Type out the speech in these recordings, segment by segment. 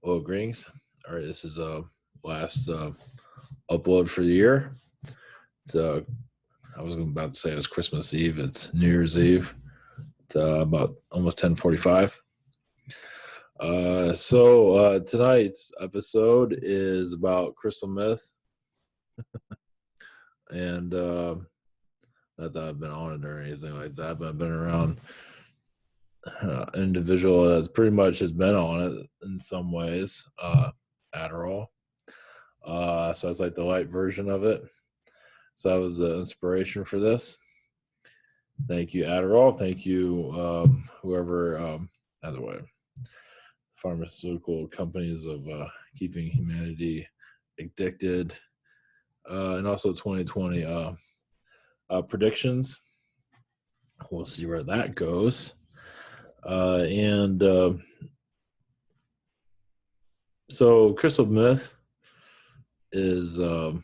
Well, greetings. All right, this is last upload for the year. It's I was about to say it was Christmas Eve. It's New Year's Eve. It's about almost 10:45. Tonight's episode is about crystal meth, and not that I've been on it or anything like that, but I've been around individual that's pretty much has been on it in some ways. Adderall. So it's like the light version of it. So that was the inspiration for this. Thank you, Adderall. Thank you, whoever, either way, pharmaceutical companies of keeping humanity addicted. And also 2020 predictions. We'll see where that goes. So crystal meth is an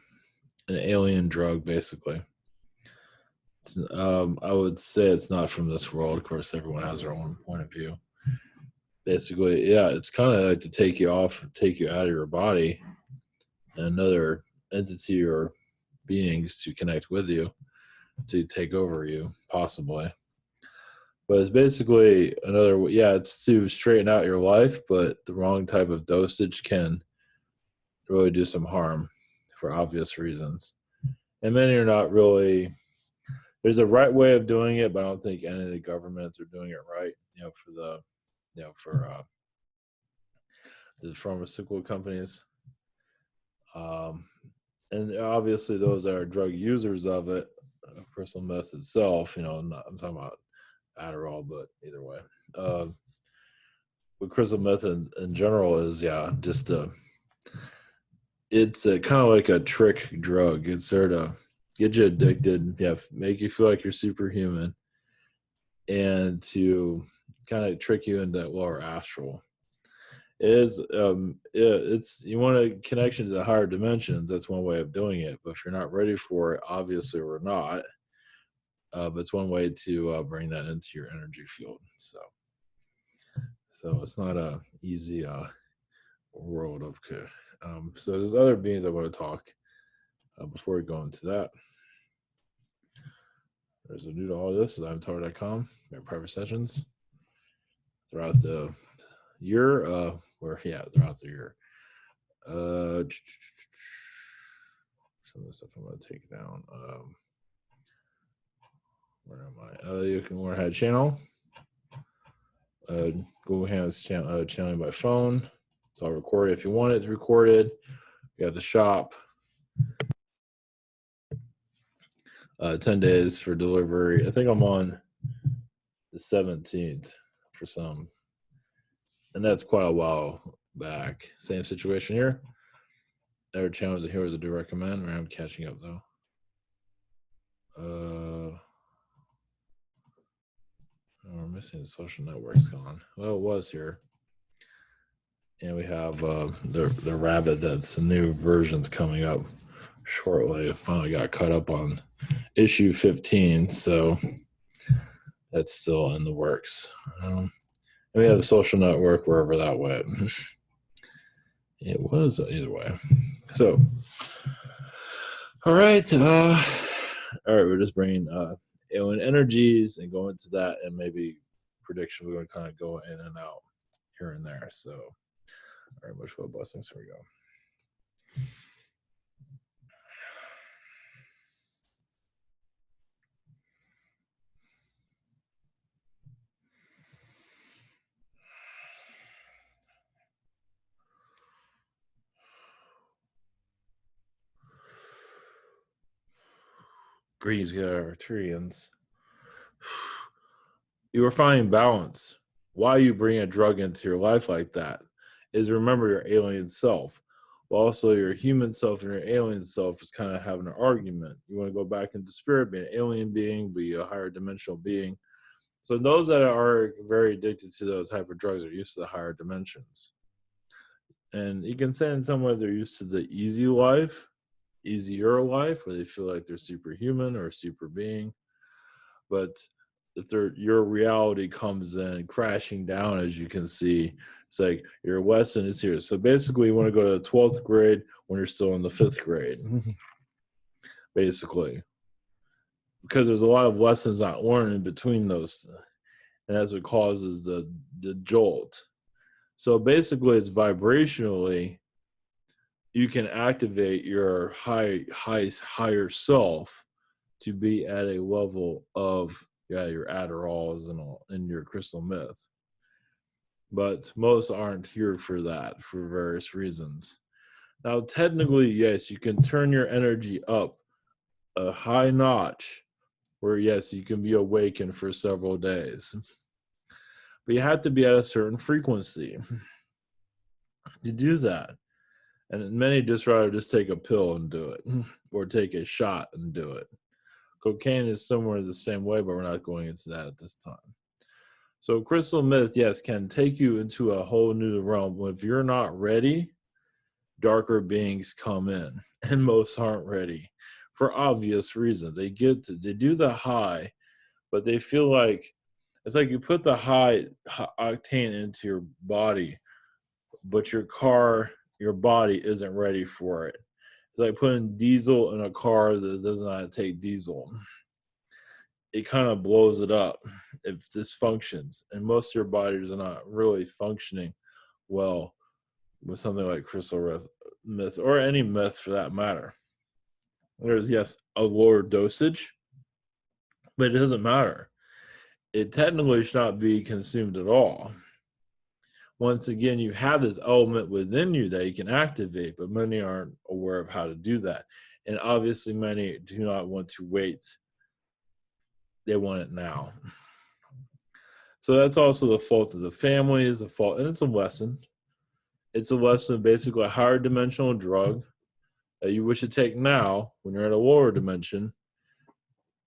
alien drug, basically. I would say it's not from this world. Of course, everyone has their own point of view. Basically, yeah, it's kind of like to take you out of your body, and another entity or beings to connect with you, to take over you, possibly. But it's basically it's to straighten out your life, but the wrong type of dosage can really do some harm for obvious reasons. And many are not really. There's a right way of doing it, but I don't think any of the governments are doing it right. For the pharmaceutical companies, and obviously those that are drug users of it, crystal meth itself. I'm talking about Adderall, but either way, with crystal meth in general is it's kind of like a trick drug. It's there to get you addicted, make you feel like you're superhuman, and to kind of trick you into that lower astral. It is, it's, you want a connection to the higher dimensions. That's one way of doing it. But if you're not ready for it, obviously we're not. But it's one way to bring that into your energy field. So it's not a easy world of. So there's other beings I want to talk before we go into that. There's a new to all this. I'mTower.com. We have private sessions throughout the year. Throughout the year. Some of the stuff I'm going to take down. Where am I? You can learn how to channel. Google has channeling by phone. It's all recorded. If you want it recorded, you have the shop. 10 days for delivery. I think I'm on the 17th for some. And that's quite a while back. Same situation here. Other channels and heroes I do recommend. I'm catching up though. We're missing the social networks gone. Well, it was here. And we have the Rabbit. That's the new versions coming up shortly. I finally got caught up on issue 15, so that's still in the works. And we have the social network wherever that went. It was either way. So, all right, we're just bringing alien energies and go into that, and maybe prediction. We're going to kind of go in and out here and there. So, very much well blessings. Here we go. Greetings, we got our Arcturians. You are finding balance. Why you bring a drug into your life like that is remember your alien self. But also your human self and your alien self is kind of having an argument. You want to go back into spirit, be an alien being, be a higher dimensional being. So those that are very addicted to those type of drugs are used to the higher dimensions. And you can say in some ways they're used to the easier life, where they feel like they're superhuman or super being. But if your reality comes in crashing down, as you can see, It's like your lesson is here. So basically, you want to go to the 12th grade when you're still in the 5th grade, basically, because there's a lot of lessons not learned in between those, and that's what causes the jolt. So basically, it's vibrationally you can activate your higher self to be at a level of your Adderalls and all in your crystal meth. But most aren't here for that for various reasons. Now, technically, yes, you can turn your energy up a high notch where, yes, you can be awakened for several days. But you have to be at a certain frequency to do that. And many just rather just take a pill and do it or take a shot and do it. Cocaine is somewhere the same way, but we're not going into that at this time. So crystal meth, yes, can take you into a whole new realm. If you're not ready, darker beings come in, and most aren't ready for obvious reasons. They do the high, but they feel like it's like you put the high octane into your body, but your body isn't ready for it. It's like putting diesel in a car that does not take diesel. It kind of blows it up if this functions, and most of your bodies are not really functioning well with something like crystal meth or any meth for that matter. There's, yes, a lower dosage, but it doesn't matter. It technically should not be consumed at all. Once again, you have this element within you that you can activate, but many aren't aware of how to do that. And obviously, many do not want to wait. They want it now. So that's also the fault of the family, is the fault, and it's a lesson. It's a lesson of basically a higher dimensional drug that you wish to take now when you're at a lower dimension,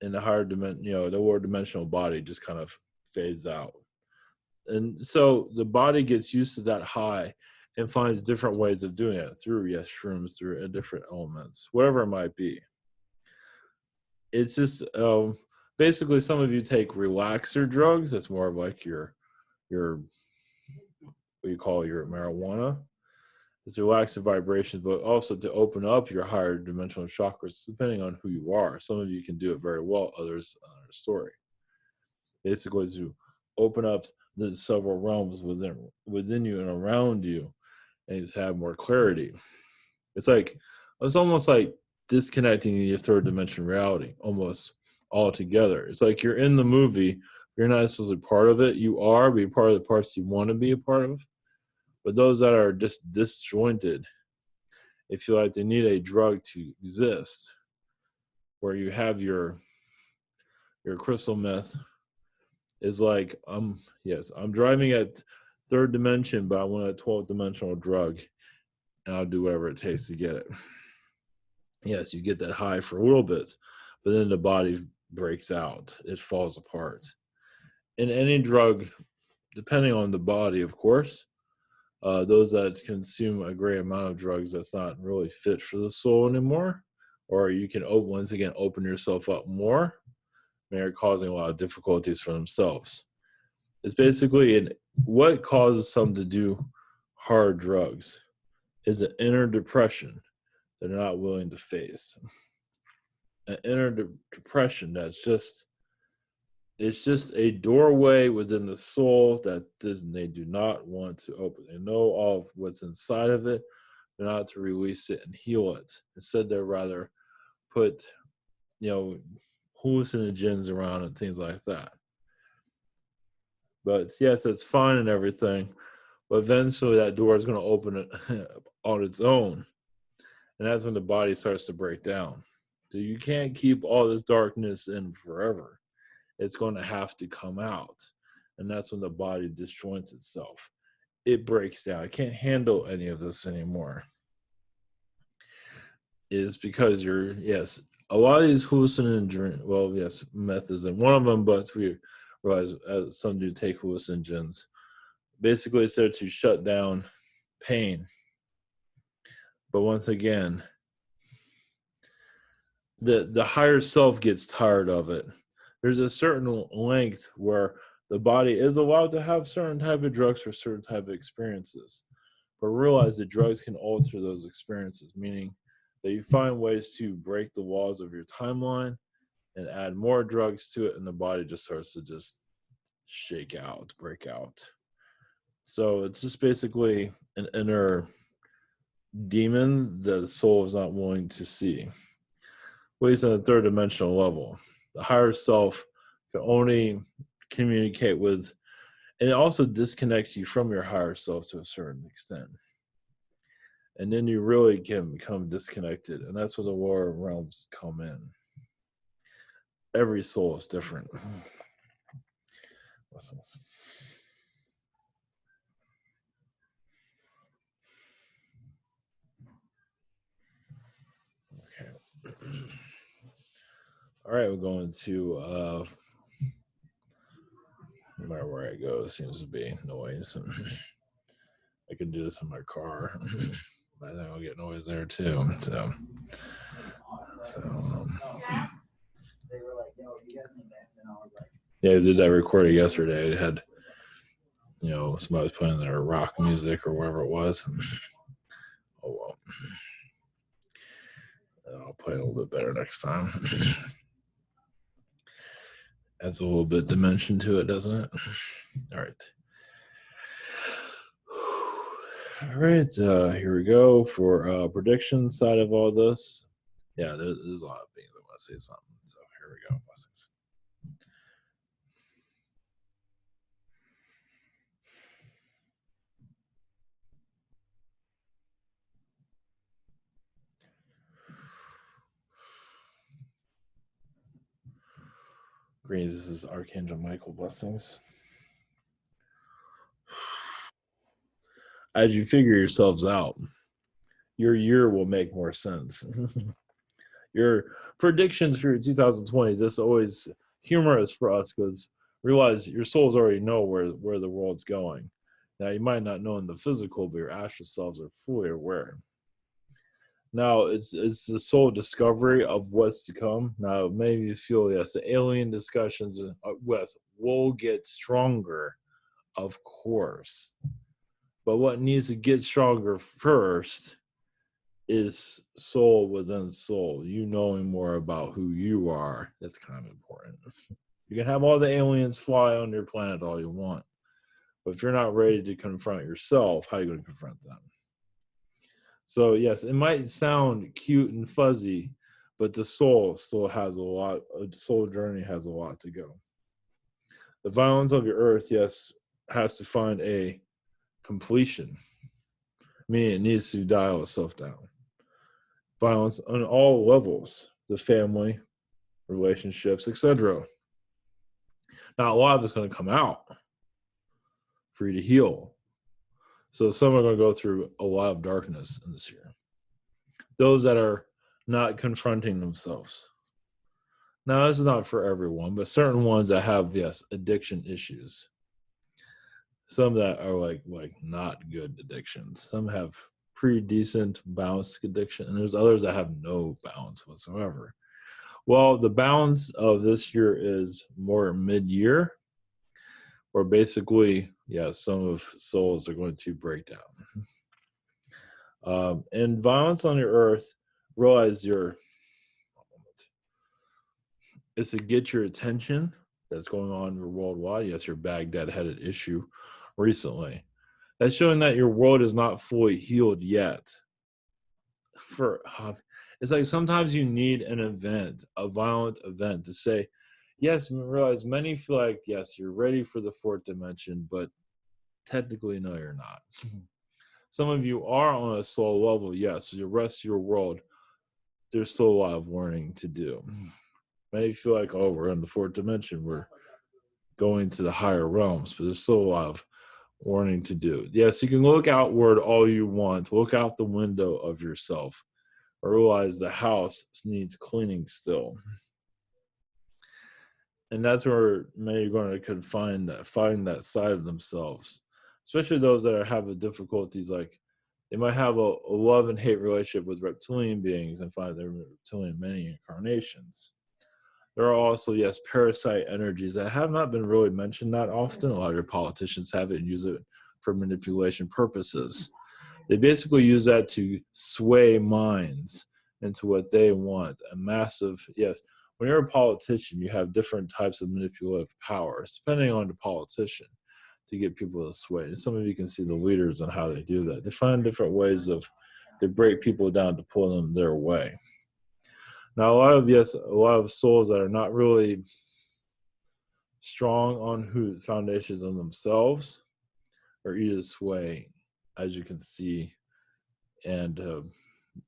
and the higher dimension, the lower dimensional body just kind of fades out. And so the body gets used to that high and finds different ways of doing it through, yes, shrooms, through different elements, whatever it might be. It's just basically some of you take relaxer drugs. That's more of like your what you call your marijuana. It's relaxing vibrations, but also to open up your higher dimensional chakras, depending on who you are. Some of you can do it very well, others another story. Basically, to open up the several realms within you and around you, and just have more clarity. It's almost like disconnecting your third dimension reality almost altogether. It's like you're in the movie, you're not necessarily part of it. You are being part of the parts you want to be a part of. But those that are just disjointed, they feel like they need a drug to exist, where you have your crystal meth is like, I'm driving at third dimension, but I want a 12th dimensional drug, and I'll do whatever it takes to get it. Yes, you get that high for a little bit, but then the body breaks out. It falls apart. In any drug, depending on the body, of course, those that consume a great amount of drugs that's not really fit for the soul anymore, or you can once again open yourself up more, they're causing a lot of difficulties for themselves. It's basically what causes some to do hard drugs is an inner depression they're not willing to face. An inner depression it's just a doorway within the soul that they do not want to open. They know all of what's inside of it. They're not to release it and heal it. Instead, they'd rather put, hallucinogens around and things like that. But yes, it's fine and everything. But eventually that door is going to open it on its own. And that's when the body starts to break down. So you can't keep all this darkness in forever. It's going to have to come out. And that's when the body disjoints itself. It breaks down. It can't handle any of this anymore. Is because a lot of these hallucinogens, well, yes, meth isn't one of them, but we realize some do take hallucinogens. Basically, it's there to shut down pain. But once again, the higher self gets tired of it. There's a certain length where The body is allowed to have certain type of drugs for certain type of experiences, but realize that drugs can alter those experiences, meaning that you find ways to break the walls of your timeline and add more drugs to it, and the body just starts to just shake out, break out. So it's just basically an inner demon that the soul is not willing to see. At least on the third dimensional level. The higher self can only communicate with, and it also disconnects you from your higher self to a certain extent. And then you really can become disconnected. And that's where the lower realms come in. Every soul is different. Okay. All right, we're going to no matter where I go, it seems to be noise. I can do this in my car. I think I'll get noise there too. So yeah, I did that recording yesterday. It had, somebody was playing their rock music or whatever it was. Oh well. I'll play it a little bit better next time. Adds a little bit dimension to it, doesn't it? All right. All right, here we go for prediction side of all this. Yeah, there's a lot of beings that want to say something. So here we go. Blessings. Greens, this is Archangel Michael. Blessings. As you figure yourselves out, your year will make more sense. Your predictions for your 2020s, that's always humorous for us because realize your souls already know where the world's going. Now, you might not know in the physical, but your astral selves are fully aware. Now, it's the soul discovery of what's to come. Now, maybe you feel, yes, the alien discussions, yes, will get stronger, of course. But what needs to get stronger first is soul within soul. You knowing more about who you are. That's kind of important. You can have all the aliens fly on your planet all you want. But if you're not ready to confront yourself, how are you going to confront them? So, yes, it might sound cute and fuzzy, but the soul still has a lot, the soul journey has a lot to go. The violence of your earth, yes, has to find a completion, meaning it needs to dial itself down. Violence on all levels, the family, relationships, etc. Now, a lot of it's going to come out for you to heal. So some are going to go through a lot of darkness in this year. Those that are not confronting themselves. Now, this is not for everyone, but certain ones that have, yes, addiction issues. Some that are like not good addictions. Some have pretty decent balanced addiction, and there's others that have no balance whatsoever. Well, the balance of this year is more mid-year, where basically, some of souls are going to break down. And violence on your earth, realize is to get your attention that's going on worldwide. Yes, your Baghdad-headed issue recently. That's showing that your world is not fully healed yet. It's like sometimes you need an event, a violent event, to say, yes, realize many feel like, yes, you're ready for the fourth dimension, but technically, no, you're not. Some of you are on a soul level, yes. The rest of your world, there's still a lot of learning to do. Many feel like, oh, we're in the fourth dimension. We're going to the higher realms, but there's still a lot of learning to do. Yes, you can look outward all you want. Look out the window of yourself. Realize the house needs cleaning still. And that's where many are going to find that side of themselves, especially those that have the difficulties. Like they might have a love and hate relationship with reptilian beings and find they're reptilian many incarnations. There are also, yes, parasite energies that have not been really mentioned that often. A lot of your politicians have it and use it for manipulation purposes. They basically use that to sway minds into what they want. A massive, yes, when you're a politician, you have different types of manipulative powers, depending on the politician, to get people to sway. And some of you can see the leaders and how they do that. They find different ways to break people down to pull them their way. Now, a lot of souls that are not really strong on who foundations on themselves are easy to sway, as you can see, and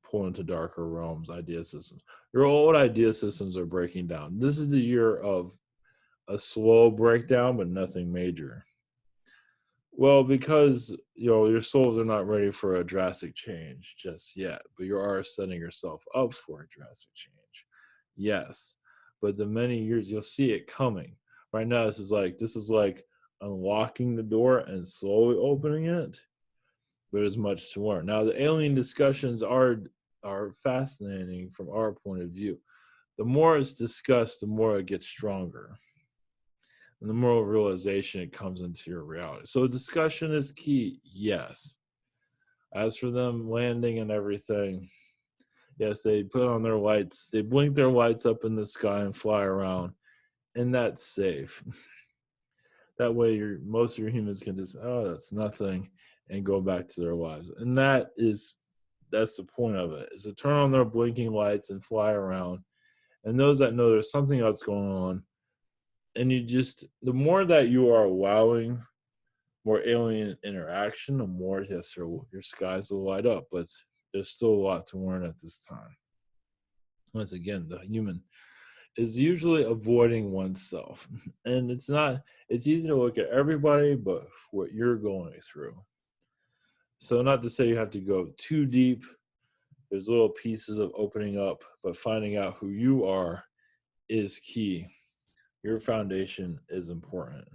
pull into darker realms, idea systems. Your old idea systems are breaking down. This is the year of a slow breakdown, but nothing major. Well, because your souls are not ready for a drastic change just yet, but you are setting yourself up for a drastic change. Yes, but the many years you'll see it coming. Right now, this is like unlocking the door and slowly opening it. But there's much to learn. Now, the alien discussions are fascinating from our point of view. The more it's discussed, the more it gets stronger. And the more realization it comes into your reality. So discussion is key, yes. As for them landing and everything, yes, they put on their lights, they blink their lights up in the sky and fly around, and that's safe. That way most of your humans can just, oh, that's nothing, and go back to their lives. And that's the point of it, is to turn on their blinking lights and fly around. And those that know there's something else going on, and the more that you are allowing more alien interaction, the more, yes, your skies will light up. But there's still a lot to learn at this time. Once again, the human is usually avoiding oneself. And it's easy to look at everybody, but what you're going through. So not to say you have to go too deep. There's little pieces of opening up, but finding out who you are is key. Your foundation is important.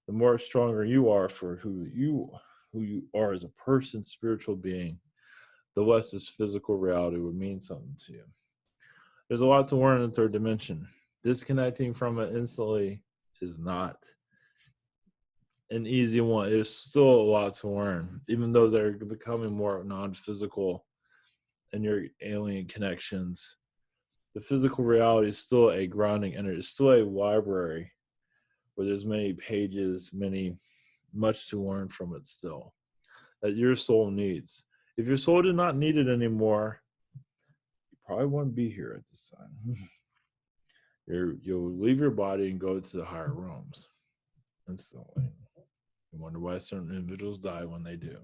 The more stronger you are for who you are as a person, spiritual being, the less this physical reality would mean something to you. There's a lot to learn in the third dimension. Disconnecting from it instantly is not an easy one. There's still a lot to learn, even those that are becoming more non-physical and your alien connections. The physical reality is still a grounding energy. It's still a library where there's many pages, much to learn from it still, that your soul needs. If your soul did not need it anymore, you probably wouldn't be here at this time. You'll leave your body and go to the higher realms instantly. You wonder why certain individuals die when they do.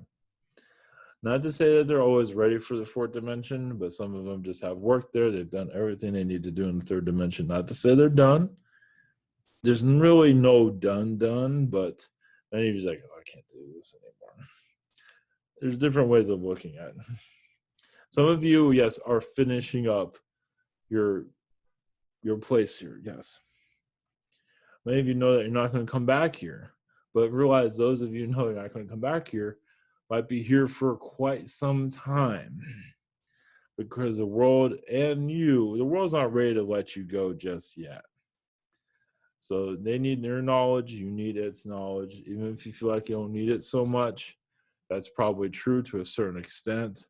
Not to say that they're always ready for the fourth dimension, but some of them just have worked there. They've done everything they need to do in the third dimension. Not to say they're done. There's really no done, but many of you're like, oh, I can't do this anymore. There's different ways of looking at it. Some of you, yes, are finishing up your place here, yes. Many of you know that you're not going to come back here, but realize those of you know you're not going to come back here might be here for quite some time, because the world's not ready to let you go just yet. So they need their knowledge, you need its knowledge. Even if you feel like you don't need it so much, that's probably true to a certain extent,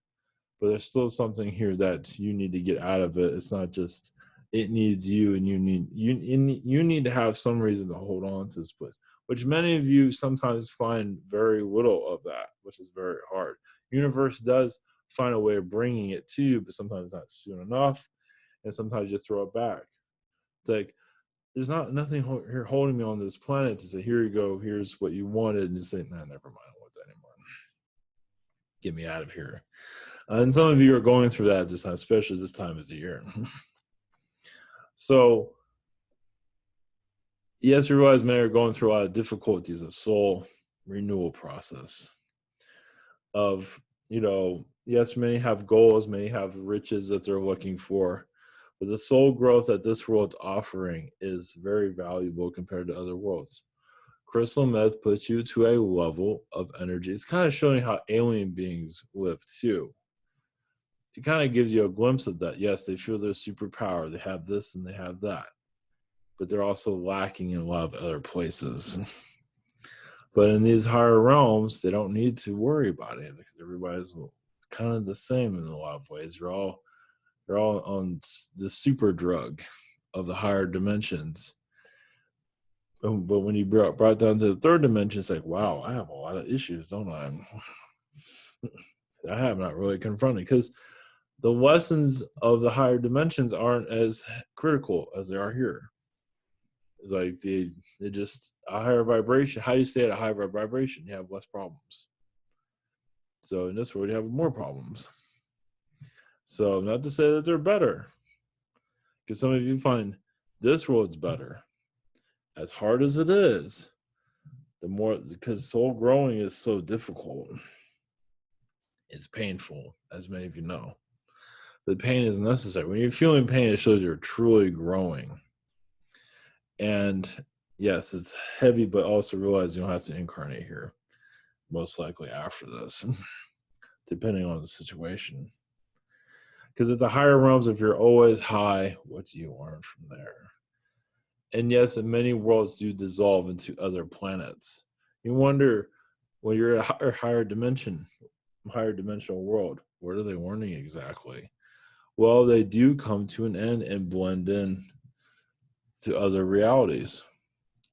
but there's still something here that you need to get out of it. It's not just it needs you, and you need to have some reason to hold on to this place, which many of you sometimes find very little of that, which is very hard. Universe does find a way of bringing it to you, but sometimes not soon enough, and sometimes you throw it back. It's like, there's nothing here holding me on this planet to say, here you go, here's what you wanted, and you say, nah, never mind, I don't want that anymore. Get me out of here. And some of you are going through that this time, especially this time of the year. So, yes, you realize many are going through a lot of difficulties, a soul renewal process of, yes, many have goals, many have riches that they're looking for, but the soul growth that this world's offering is very valuable compared to other worlds. Crystal meth puts you to a level of energy. It's kind of showing how alien beings live too. It kind of gives you a glimpse of that. Yes, they feel their superpower. They have this and they have that. but they're also lacking in a lot of other places. But in these higher realms, they don't need to worry about it because everybody's kind of the same in a lot of ways. They're all on the super drug of the higher dimensions. But when you brought down to the third dimension, it's like, wow, I have a lot of issues, don't I? I have not really confronted because the lessons of the higher dimensions aren't as critical as they are here. It's like they just a higher vibration. How do you stay at a higher vibration? You have less problems. So in this world, you have more problems. So not to say that they're better, because some of you find this world's better. As hard as it is, the more, because soul growing is so difficult. It's painful, as many of you know. But pain is necessary. When you're feeling pain, it shows you're truly growing. And yes, it's heavy, but also realize you don't have to incarnate here, most likely after this, depending on the situation. Because at the higher realms, if you're always high, what do you learn from there? And yes, many worlds do dissolve into other planets. You wonder, when you're at a higher dimension, higher dimensional world, what are they learning exactly? Well, they do come to an end and blend in to other realities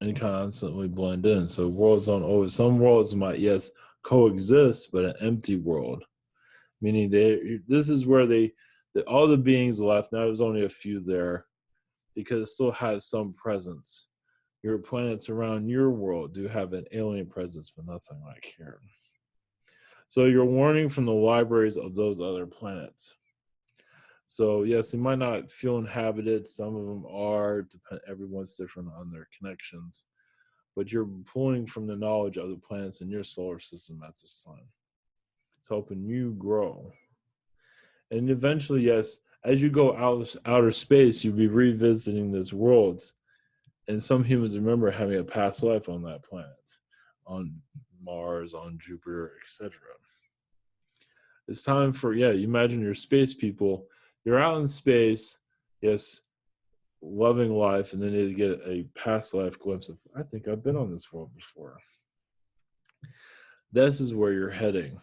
and constantly blend in. So worlds don't always, some worlds might, yes, coexist, but an empty world, meaning this is where all the beings left. Now there's only a few there because it still has some presence. Your planets around your world do have an alien presence, but nothing like here. So you're learning from the libraries of those other planets. So yes, they might not feel inhabited. Some of them are. Everyone's different on their connections, but you're pulling from the knowledge of the planets in your solar system as the sun. It's helping you grow. And eventually, yes, as you go out outer space, you'll be revisiting these worlds. And some humans remember having a past life on that planet, on Mars, on Jupiter, etc. It's time for, you imagine your space people, you're out in space, yes, loving life, and then they get a past life glimpse of, I think I've been on this world before. This is where you're heading.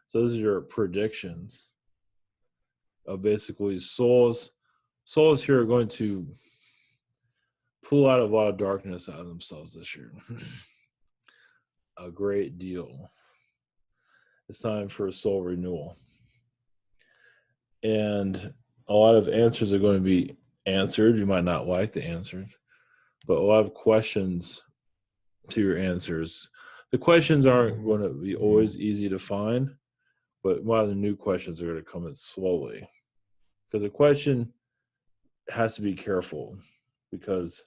So those are your predictions of basically souls here are going to pull out a lot of darkness out of themselves this year. A great deal. It's time for a soul renewal. And a lot of answers are going to be answered. You might not like the answers, but a lot of questions to your answers. The questions aren't going to be always easy to find, but a lot of the new questions are going to come in slowly. Because a question has to be careful, because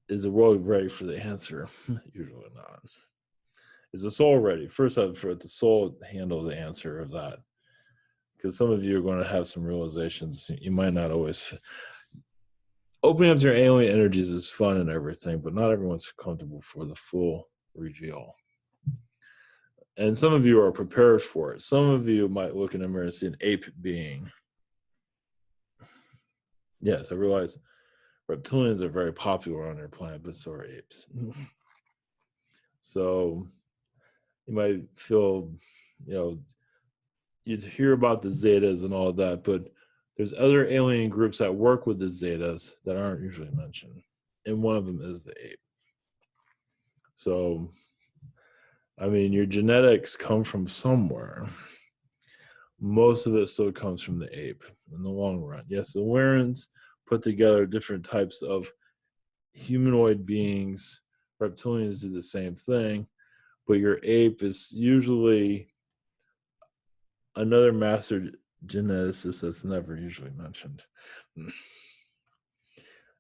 is the world ready for the answer? Usually not. Is the soul ready? First, for the soul handle the answer of that. Because some of you are going to have some realizations. You might not always. Opening up to your alien energies is fun and everything, but not everyone's comfortable for the full reveal. And some of you are prepared for it. Some of you might look in the mirror and see an ape being. Yes, I realize reptilians are very popular on their planet, but so are apes. So you might feel, you hear about the Zetas and all of that, but there's other alien groups that work with the Zetas that aren't usually mentioned. And one of them is the ape. So, I mean, your genetics come from somewhere. Most of it still comes from the ape in the long run. Yes, the Warrens put together different types of humanoid beings. Reptilians do the same thing, but your ape is usually another master geneticist that's never usually mentioned.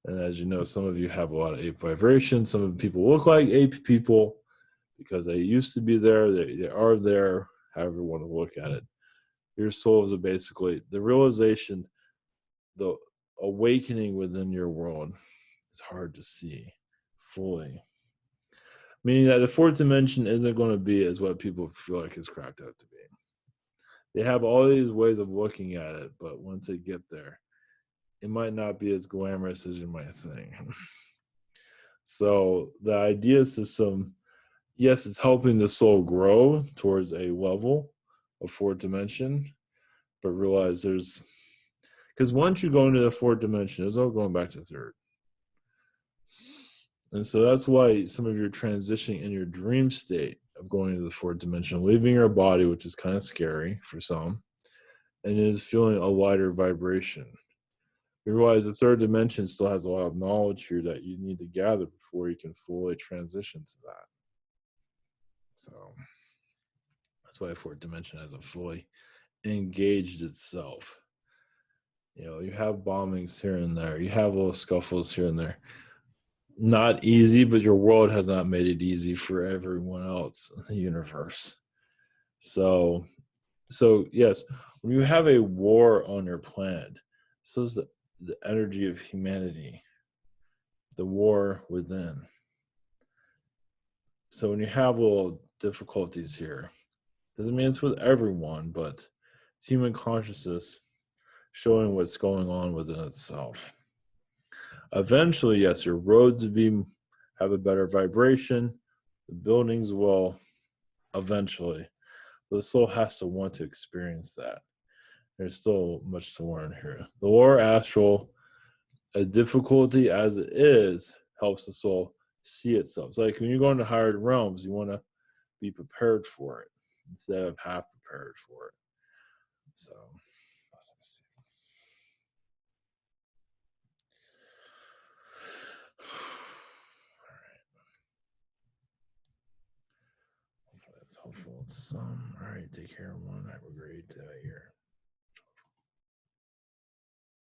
And as you know, some of you have a lot of ape vibration. Some of the people look like ape people because they used to be there. They are there, however you want to look at it. Your souls are basically the realization, the awakening within your world is hard to see fully. Meaning that the fourth dimension isn't going to be as what people feel like it's cracked out to be. They have all these ways of looking at it, but once they get there, it might not be as glamorous as you might think. So the idea system, yes, it's helping the soul grow towards a level of fourth dimension, but realize there's because once you go into the fourth dimension, there's no going back to third. And so that's why some of your transitioning in your dream state of going into the fourth dimension, leaving your body, which is kind of scary for some, and is feeling a lighter vibration. You realize the third dimension still has a lot of knowledge here that you need to gather before you can fully transition to that. So that's why fourth dimension hasn't fully engaged itself. You have bombings here and there, you have little scuffles here and there. Not easy, but your world has not made it easy for everyone else in the universe. So yes, when you have a war on your planet, so is the energy of humanity, the war within. So when you have little difficulties here, doesn't mean it's with everyone, but it's human consciousness showing what's going on within itself. Eventually, yes, your roads will have a better vibration, the buildings will eventually. But the soul has to want to experience that. There's still much to learn here. The lower astral, as difficulty as it is, helps the soul see itself. It's like when you go into higher realms, you want to be prepared for it instead of half prepared for it. So let's see. All right. That's helpful. Some. All right. Take care, everyone. Have a great year.